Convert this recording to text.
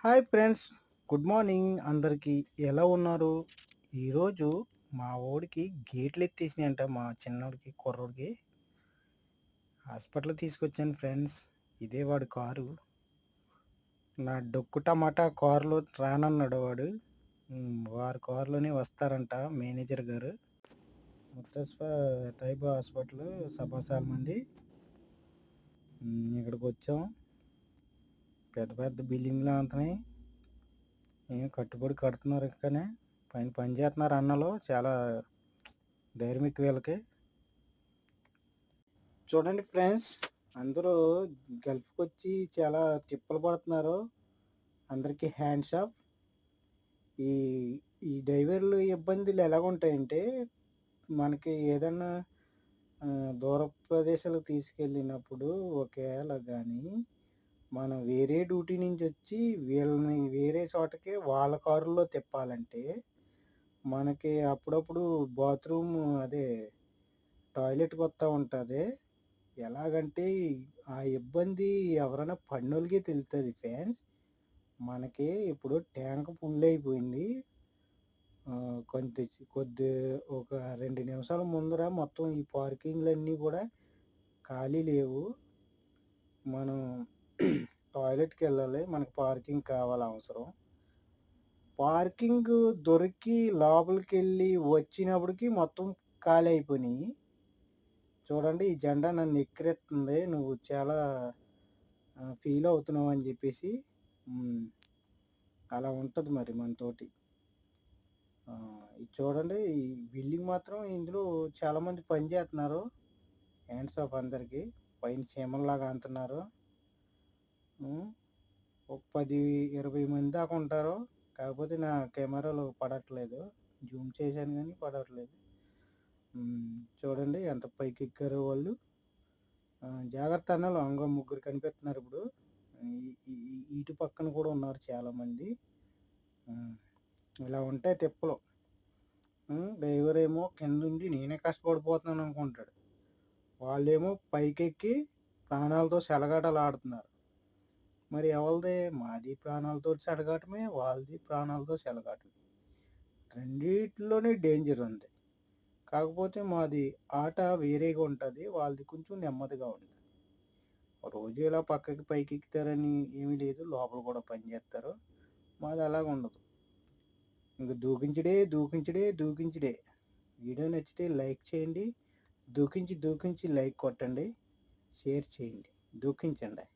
Hi friends, good morning అందరికీ. ఎలా ఉన్నారు? ఈరోజు మా ఓడికి గేట్లు ఎత్తేసినాయంట. మా చిన్నోడికి కుర్రోడికి హాస్పిటల్ తీసుకొచ్చాను ఫ్రెండ్స్. ఇదే వాడి కారు. నా డొక్కు టమాటా కారులో రానన్నాడు వాడు. వారి కారులోనే వస్తారంట మేనేజర్ గారు. ముత్తస్ఫ తైబా హాస్పిటల్ సభాసాల మంది ఇక్కడికి వచ్చాం. పెద్ద పెద్ద బిల్డింగ్లు అంటున్నాయి. కట్టుబడి కడుతున్నారు. ఇంకానే పైన పని చేస్తున్నారు అన్నలు. చాలా ధైర్యం ఎక్కువ వీళ్ళకి. చూడండి ఫ్రెండ్స్, అందరూ గల్ఫ్కి వచ్చి చాలా తిప్పలు పడుతున్నారు. అందరికీ హ్యాండ్స్ ఆఫ్. ఈ ఈ డ్రైవర్లు ఇబ్బందులు ఎలాగుంటాయంటే, మనకి ఏదన్నా దూర ప్రదేశాలకు తీసుకెళ్ళినప్పుడు ఒకవేళ కానీ మనం వేరే డ్యూటీ నుంచి వచ్చి వీళ్ళని వేరే చోటకి వాళ్ళ కారులో తిప్పాలంటే మనకి అప్పుడప్పుడు బాత్రూమ్ అదే టాయిలెట్కి వస్తూ ఉంటుంది. ఎలాగంటే ఆ ఇబ్బంది ఎవరైనా పడినోళ్ళకే తెలుస్తుంది ఫ్రెండ్స్. మనకి ఇప్పుడు ట్యాంక్ ఫుల్ అయిపోయింది. కొద్ది ఒక 2 నిమిషాల ముందర మొత్తం ఈ పార్కింగ్లన్నీ కూడా ఖాళీ లేవు. మనం టాయిలెట్కి వెళ్ళాలి, మనకు పార్కింగ్ కావాలి అవసరం. పార్కింగ్ దొరికి లోపలికి వెళ్ళి వచ్చినప్పటికి మొత్తం ఖాళీ అయిపోయినాయి. చూడండి, ఈ జెండా నన్ను ఎక్కిరిస్తుంది. నువ్వు చాలా ఫీల్ అవుతున్నావు అని చెప్పేసి అలా ఉంటుంది మరి మనతోటి. ఇది చూడండి, ఈ బిల్డింగ్ మాత్రం ఇందులో చాలామంది పని చేస్తున్నారు. హ్యాండ్స్ ఆఫ్ అందరికీ. పైన చీమల్లాగా అంటున్నారు. ఒక 10-20 మంది దాకా ఉంటారు. కాకపోతే నా కెమెరాలో పడట్లేదు. జూమ్ చేశాను కానీ పడట్లేదు. చూడండి ఎంత పైకి ఎక్కారో వాళ్ళు. జాగ్రత్త అన్నాలు. అంగ ముగ్గురు కనిపిస్తున్నారు ఇప్పుడు. ఇటు పక్కన కూడా ఉన్నారు చాలామంది. ఇలా ఉంటాయి తిప్పలు. డ్రైవర్ ఏమో కిందుండి నేనే కష్టపడిపోతున్నాను అనుకుంటాడు. వాళ్ళేమో పైకెక్కి ప్రాణాలతో సెలగాటలు ఆడుతున్నారు. మరి ఎవరిది? మాది ప్రాణాలతో సెలగాటమే, వాళ్ళది ప్రాణాలతో సెలగాటమే. రెండిట్లోనే డేంజర్ ఉంది. కాకపోతే మాది ఆట వేరేగా ఉంటుంది, వాళ్ళది కొంచెం నెమ్మదిగా ఉంటుంది. రోజు ఇలా పక్కకి పైకి ఎక్కుతారని ఏమీ లేదు, లోపల కూడా పని చేస్తారు. మాది అలాగ ఉండదు. ఇంక దూకించడే దూకించడే దూకించడే. వీడియో నచ్చితే లైక్ చేయండి. దూకించి లైక్ కొట్టండి, షేర్ చేయండి, దూకించండి.